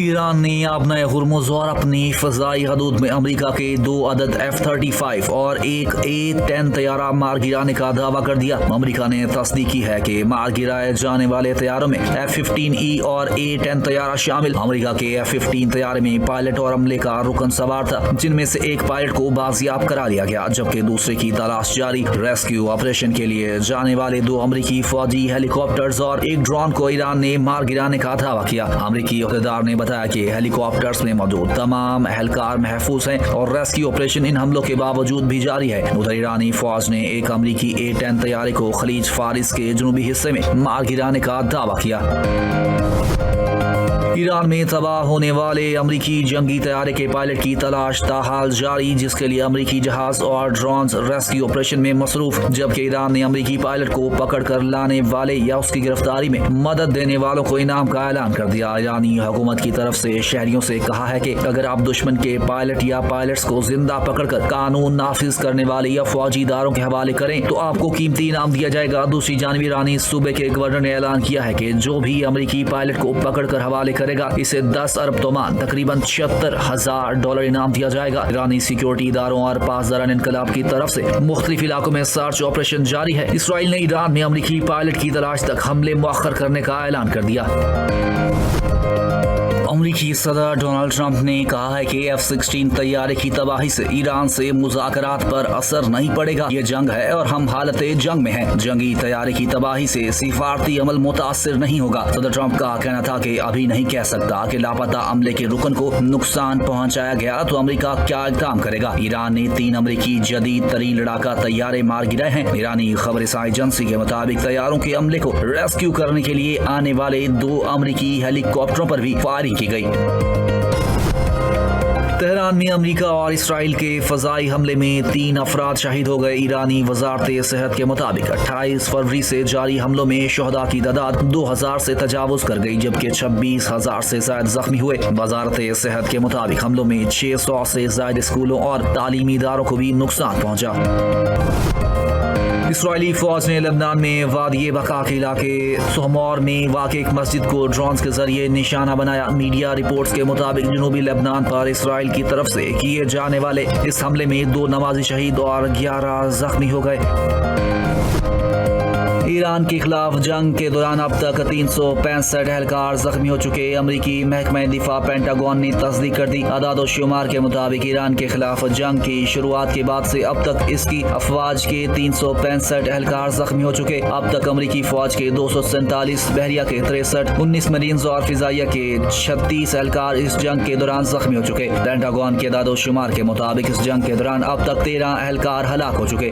ایران نے اپنے ہرمز اور اپنی فضائی حدود میں امریکہ کے 2 عدد F-35 اور ایک A-10 طیارہ مار گرانے کا دعویٰ کر دیا۔ امریکہ نے تصدیق کی ہے کہ مار گرائے جانے والے طیاروں میں F-15E اور A-10 طیارہ شامل۔ امریکہ کے F-15 طیارے میں پائلٹ اور عملے کا رکن سوار تھا، جن میں سے ایک پائلٹ کو بازیاب کرا لیا گیا، جبکہ دوسرے کی تلاش جاری۔ ریسکیو آپریشن کے لیے جانے والے 2 امریکی فوجی ہیلی کاپٹرز اور ایک ڈرون کو ایران نے مار گرانے کا دعویٰ کیا۔ امریکی عہدیدار نے بتایا کہ ہیلی کاپٹرز میں موجود تمام اہلکار محفوظ ہیں اور ریسکیو آپریشن ان حملوں کے باوجود بھی جاری ہے۔ ادھر ایرانی فوج نے ایک امریکی A-10 طیارے کو خلیج فارس کے جنوبی حصے میں مار گرانے کا دعویٰ کیا۔ ایران میں تباہ ہونے والے امریکی جنگی طیارے کے پائلٹ کی تلاش تاحال جاری، جس کے لیے امریکی جہاز اور ڈرونز ریسکیو آپریشن میں مصروف، جبکہ ایران نے امریکی پائلٹ کو پکڑ کر لانے والے یا اس کی گرفتاری میں مدد دینے والوں کو انعام کا اعلان کر دیا۔ ایرانی حکومت کی طرف سے شہریوں سے کہا ہے کہ اگر آپ دشمن کے پائلٹ یا پائلٹس کو زندہ پکڑ کر قانون نافذ کرنے والے یا فوجی اداروں کے حوالے کریں تو آپ کو قیمتی انعام دیا جائے گا۔ دوسری جانب ایرانی صوبے کے گورنر نے اعلان کیا ہے کہ جو بھی امریکی پائلٹ کو پکڑ کر حوالے کرے گا اسے 10 ارب تومان تقریباً $76,000 انعام دیا جائے گا۔ ایرانی سیکیورٹی اداروں اور پاسداران انقلاب کی طرف سے مختلف علاقوں میں سرچ آپریشن جاری ہے۔ اسرائیل نے ایران میں امریکی پائلٹ کی تلاش تک حملے مؤخر کرنے کا اعلان کر دیا۔ امریکی صدر ڈونلڈ ٹرمپ نے کہا ہے کہ F-16 طیارے کی تباہی سے ایران سے مذاکرات پر اثر نہیں پڑے گا۔ یہ جنگ ہے اور ہم حالت جنگ میں ہیں۔ جنگی طیارے کی تباہی سے سفارتی عمل متاثر نہیں ہوگا۔ صدر ٹرمپ کا کہنا تھا کہ ابھی نہیں کہہ سکتا کہ لاپتہ عملے کے رکن کو نقصان پہنچایا گیا تو امریکہ کیا اقدام کرے گا۔ ایران نے 3 امریکی جدید ترین لڑاکا طیارے مار گرائے ہیں۔ ایرانی خبر رساں ایجنسی کے مطابق طیاروں کے عملے کو ریسکیو کرنے کے لیے آنے والے 2 امریکی ہیلی کاپٹروں پر بھی فائرنگ کی گئی۔ تہران میں امریکہ اور اسرائیل کے فضائی حملے میں 3 افراد شہید ہو گئے۔ ایرانی وزارت صحت کے مطابق 28 فروری سے جاری حملوں میں شہداء کی تعداد 2000 سے تجاوز کر گئی، جبکہ 26,000 سے زائد زخمی ہوئے۔ وزارت صحت کے مطابق حملوں میں 600 سے زائد اسکولوں اور تعلیمی اداروں کو بھی نقصان پہنچا۔ اسرائیلی فوج نے لبنان میں وادی بقا کے علاقے سہمور میں واقع ایک مسجد کو ڈرونز کے ذریعے نشانہ بنایا۔ میڈیا رپورٹس کے مطابق جنوبی لبنان پر اسرائیل کی طرف سے کیے جانے والے اس حملے میں 2 نمازی شہید اور 11 زخمی ہو گئے۔ ایران کے خلاف جنگ کے دوران اب تک 365 اہلکار زخمی ہو چکے۔ امریکی محکمہ دفاع پینٹاگون نے تصدیق کر دی۔ اعداد و شمار کے مطابق ایران کے خلاف جنگ کی شروعات کے بعد سے اب تک اس کی افواج کے 365 اہلکار زخمی ہو چکے۔ اب تک امریکی فوج کے 247، بحریہ کے 63، 19 مرینز اور فضائیہ کے 36 اہلکار اس جنگ کے دوران زخمی ہو چکے۔ پینٹاگون کے اعداد و شمار کے مطابق اس جنگ کے دوران اب تک 13 اہلکار ہلاک ہو چکے۔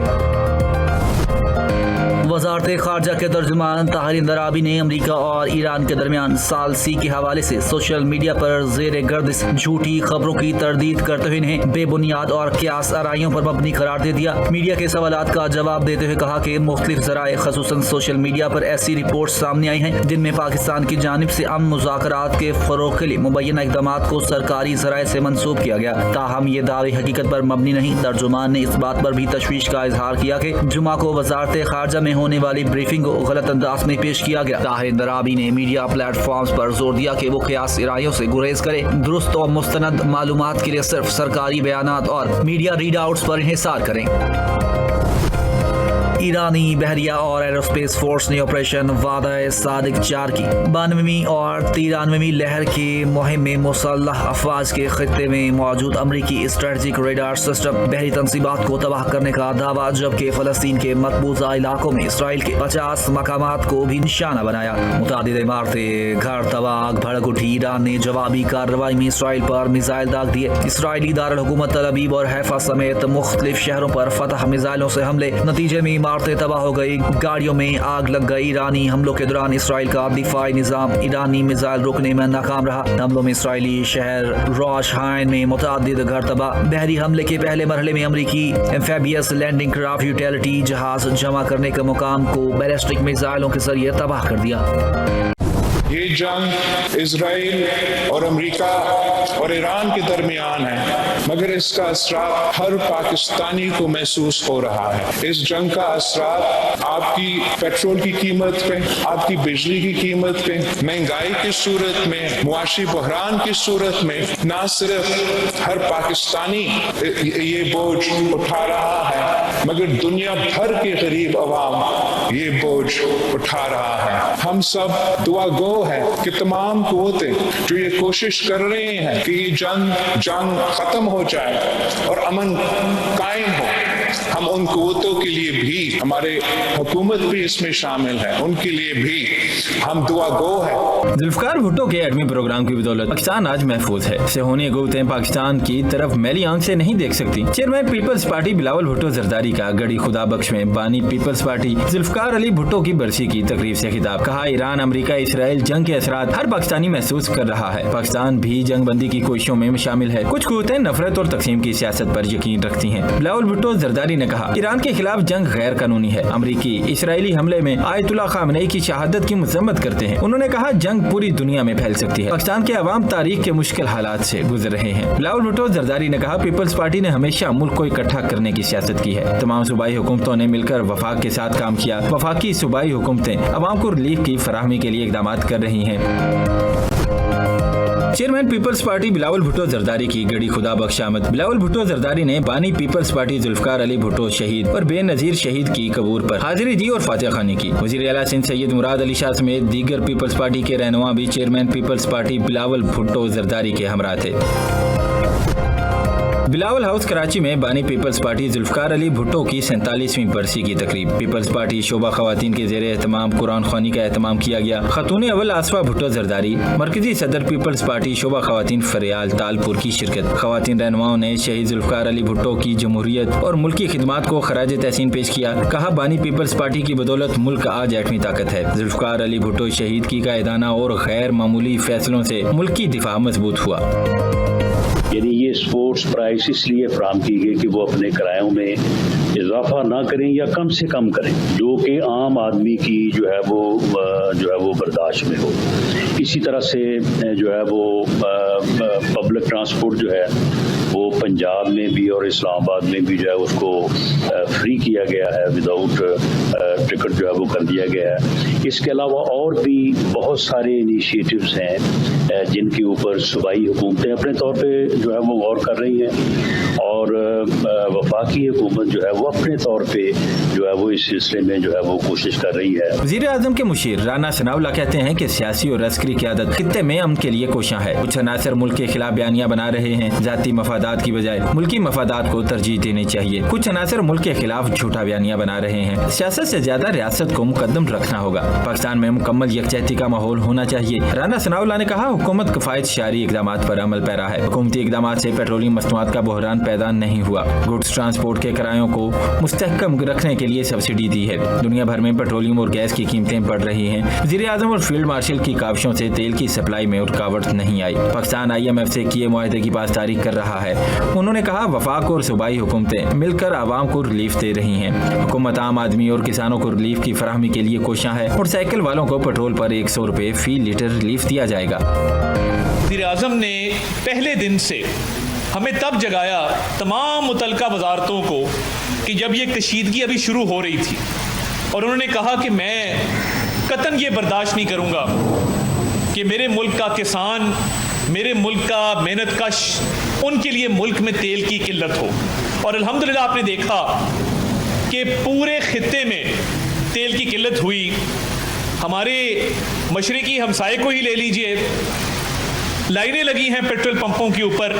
وزارت خارجہ کے ترجمان طاہر اندرابی نے امریکہ اور ایران کے درمیان ثالثی کے حوالے سے سوشل میڈیا پر زیر گردش جھوٹی خبروں کی تردید کرتے ہوئے انہیں بے بنیاد اور قیاس آرائیوں پر مبنی قرار دے دیا۔ میڈیا کے سوالات کا جواب دیتے ہوئے کہا کہ مختلف ذرائع خصوصاً سوشل میڈیا پر ایسی رپورٹس سامنے آئی ہیں جن میں پاکستان کی جانب سے امن مذاکرات کے فروغ کے لیے مبینہ اقدامات کو سرکاری ذرائع سے منسوب کیا گیا، تاہم یہ دعوے حقیقت پر مبنی نہیں۔ ترجمان نے اس بات پر بھی تشویش کا اظہار کیا کہ جمعہ کو وزارت خارجہ میں ہونے والی بریفنگ کو غلط انداز میں پیش کیا گیا۔ طاہر اندرابی نے میڈیا پلیٹ فارمز پر زور دیا کہ وہ قیاس ارائیوں سے گریز کرے، درست اور مستند معلومات کے لیے صرف سرکاری بیانات اور میڈیا ریڈ آؤٹس پر انحصار کریں۔ ایرانی بحریہ اور ایروسپیس فورس نے آپریشن وعدہ صادق 4 کی 92ویں اور 93ویں لہر کی مہم میں مسلح افواج کے خطے میں موجود امریکی اسٹریٹجک ریڈار سسٹم بحری تنصیبات کو تباہ کرنے کا دعویٰ، جبکہ فلسطین کے مقبوضہ علاقوں میں اسرائیل کے 50 مقامات کو بھی نشانہ بنایا۔ متعدد عمارتیں گھر تباہ بھڑک اٹھی۔ ایران نے جوابی کارروائی میں اسرائیل پر میزائل داغ دیے۔ اسرائیلی دارالحکومت تل ابیب اور حیفا سمیت مختلف شہروں پر فتح میزائلوں سے حملے، نتیجے میں عمارتیں تباہ ہو گئی، گاڑیوں میں آگ لگ گئی۔ ایرانی حملوں کے دوران اسرائیل کا دفاعی نظام ایرانی میزائل روکنے میں ناکام رہا۔ حملوں میں اسرائیلی شہر روش ہائن میں متعدد گھر تباہ۔ بحری حملے کے پہلے مرحلے میں امریکی ایمفیبیس لینڈنگ کرافٹ یوٹیلیٹی جہاز جمع کرنے کے مقام کو بیلسٹک میزائلوں کے ذریعے تباہ کر دیا۔ یہ جنگ اسرائیل اور امریکہ اور ایران کے درمیان ہے، مگر اس کا اثرات ہر پاکستانی کو محسوس ہو رہا ہے۔ اس جنگ کا اثرات آپ کی پیٹرول کی قیمت پہ، آپ کی بجلی کی قیمت پہ، مہنگائی کی صورت میں، معاشی بحران کی صورت میں نہ صرف ہر پاکستانی یہ بوجھ اٹھا رہا ہے، مگر دنیا بھر کے غریب عوام یہ بوجھ اٹھا رہا ہے۔ ہم سب دعا گو ہیں کہ تمام قوتیں جو یہ کوشش کر رہے ہیں کہ یہ جنگ ختم ہو جائے اور امن قائم ہو، ہم ان قوتوں کے لیے بھی، ہمارے حکومت بھی اس میں شامل ہے، ان کے لیے بھی ہم دعا گو ہیں۔ ذوالفقار بھٹو کے ایٹمی پروگرام کی بدولت پاکستان آج محفوظ ہے۔ صہیونی قوتیں پاکستان کی طرف میلی آنکھ سے نہیں دیکھ سکتی۔ چیئرمین پیپلز پارٹی بلاول بھٹو زرداری کا گڑی خدا بخش میں بانی پیپلز پارٹی ذوالفقار علی بھٹو کی برسی کی تقریب سے خطاب۔ کہا ایران امریکہ اسرائیل جنگ کے اثرات ہر پاکستانی محسوس کر رہا ہے۔ پاکستان بھی جنگ بندی کی کوششوں میں شامل ہے۔ کچھ قوتیں نفرت اور تقسیم کی سیاست پر یقین رکھتی ہیں۔ بلاول بھٹو زرداری نے کہا ایران کے خلاف جنگ غیر قانونی ہے۔ امریکی اسرائیلی حملے میں آیت اللہ خامنئی کی شہادت کی مذمت کرتے ہیں۔ انہوں نے کہا جنگ پوری دنیا میں پھیل سکتی ہے۔ پاکستان کے عوام تاریخ کے مشکل حالات سے گزر رہے ہیں۔ بلاول بھٹو زرداری نے کہا پیپلز پارٹی نے ہمیشہ ملک کو اکٹھا کرنے کی سیاست کی ہے۔ تمام صوبائی حکومتوں نے مل کر وفاق کے ساتھ کام کیا۔ وفاقی صوبائی حکومتیں عوام کو ریلیف کی فراہمی کے لیے اقدامات کر رہی ہیں۔ چیئرمین پیپلز پارٹی بلاول بھٹو زرداری کی گڑی خدا بخش آمد۔ بلاول بھٹو زرداری نے بانی پیپلز پارٹی ذوالفقار علی بھٹو شہید اور بے نظیر شہید کی قبور پر حاضری دی اور فاتحہ خوانی کی۔ وزیر اعلیٰ سندھ سید مراد علی شاہ سمیت دیگر پیپلز پارٹی کے رہنما بھی چیئرمین پیپلز پارٹی بلاول بھٹو زرداری کے ہمراہ تھے۔ بلاول ہاؤس کراچی میں بانی پیپلز پارٹی ذوالفقار علی بھٹو کی 47ویں برسی کی تقریب۔ پیپلز پارٹی شعبہ خواتین کے زیر اہتمام قرآن خوانی کا اہتمام کیا گیا۔ خاتون اول آصفہ بھٹو زرداری، مرکزی صدر پیپلز پارٹی شعبہ خواتین فریال تالپور کی شرکت۔ خواتین رہنماؤں نے شہید ذوالفقار علی بھٹو کی جمہوریت اور ملکی خدمات کو خراج تحسین پیش کیا۔ کہا بانی پیپلز پارٹی کی بدولت ملک آج ایٹمی طاقت ہے۔ ذوالفقار علی بھٹو شہید کی قائدانہ اور غیر معمولی فیصلوں سے ملکی دفاع مضبوط ہوا۔ یعنی یہ اسپورٹس پرائز اس لیے فراہم کی گئی کہ وہ اپنے کرایوں میں اضافہ نہ کریں یا کم سے کم کریں، جو کہ عام آدمی کی جو ہے وہ برداشت میں ہو۔ اسی طرح سے جو ہے وہ پبلک ٹرانسپورٹ جو ہے وہ پنجاب میں بھی اور اسلام آباد میں بھی جو ہے اس کو فری کیا گیا ہے، وداؤٹ ٹکٹ جو ہے وہ کر دیا گیا ہے۔ اس کے علاوہ اور بھی بہت سارے انیشیٹوز ہیں جن کے اوپر صوبائی حکومتیں اپنے طور پہ جو ہے وہ غور کر رہی ہیں، اور وفاقی حکومت جو ہے وہ اپنے طور پہ جو ہے وہ اس سلسلے میں جو ہے وہ کوشش کر رہی ہے۔ وزیر اعظم کے مشیر رانا ثناءاللہ کہتے ہیں کہ سیاسی اور عسکری قیادت خطے میں امن کے لیے کوشاں ہے۔ کچھ عناصر ملک کے خلاف بیانیاں بنا رہے ہیں، ذاتی مفادات کی بجائے ملکی مفادات کو ترجیح دینی چاہیے۔ کچھ عناصر ملک کے خلاف جھوٹا بیانیاں بنا رہے ہیں۔ سیاست سے زیادہ ریاست کو مقدم رکھنا ہوگا۔ پاکستان میں مکمل یکجہتی کا ماحول ہونا چاہیے۔ رانا ثناءاللہ نے کہا حکومت کفایت شعاری اقدامات پر عمل پیرا ہے۔ حکومتی اقدامات سے پیٹرولیم مصنوعات کا بحران پیدا نہیں ہوا۔ گڈز ٹرانسپورٹ کے کرایوں کو مستحکم رکھنے کے لیے سبسڈی دی ہے۔ دنیا بھر میں پیٹرولیم اور گیس کی قیمتیں بڑھ رہی ہیں۔ وزیر اعظم اور فیلڈ مارشل کی کاوشوں سے تیل کی سپلائی میں رکاوٹ نہیں آئی۔ پاکستان IMF سے کیے معاہدے کی پاسداری کر رہا ہے۔ انہوں نے کہا وفاق اور صوبائی حکومتیں مل کر عوام کو ریلیف دے رہی ہیں۔ حکومت عام آدمی اور کسانوں کو ریلیف کی فراہمی کے لیے کوشاں ہے اور سائیکل والوں کو پیٹرول پر 100 روپے فی لیٹر ریلیف دیا جائے گا۔ وزیر اعظم نے پہلے دن سے ہمیں تب جگایا تمام متعلقہ وزارتوں کو کہ جب یہ کشیدگی ابھی شروع ہو رہی تھی، اور انہوں نے کہا کہ میں قطعاً یہ برداشت نہیں کروں گا کہ میرے ملک کا کسان، میرے ملک کا محنت کش، ان کے لیے ملک میں تیل کی قلت ہو۔ اور الحمدللہ آپ نے دیکھا کہ پورے خطے میں تیل کی قلت ہوئی۔ ہمارے مشرقی ہمسائے کو ہی لے لیجئے، لائنیں لگی ہیں پیٹرول پمپوں کے اوپر،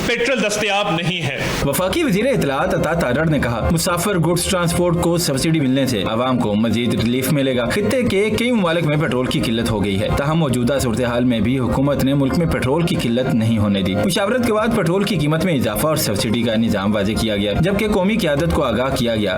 پیٹرول دستیاب نہیں ہے۔ وفاقی وزیر اطلاعات عطا تارڑ نے کہا مسافر گڈز ٹرانسپورٹ کو سبسڈی ملنے سے عوام کو مزید ریلیف ملے گا۔ خطے کے کئی ممالک میں پیٹرول کی قلت ہو گئی ہے، تاہم موجودہ صورتحال میں بھی حکومت نے ملک میں پیٹرول کی قلت نہیں ہونے دی۔ مشاورت کے بعد پیٹرول کی قیمت میں اضافہ اور سبسڈی کا نظام واضح کیا گیا، جبکہ قومی قیادت کو آگاہ کیا گیا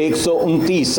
129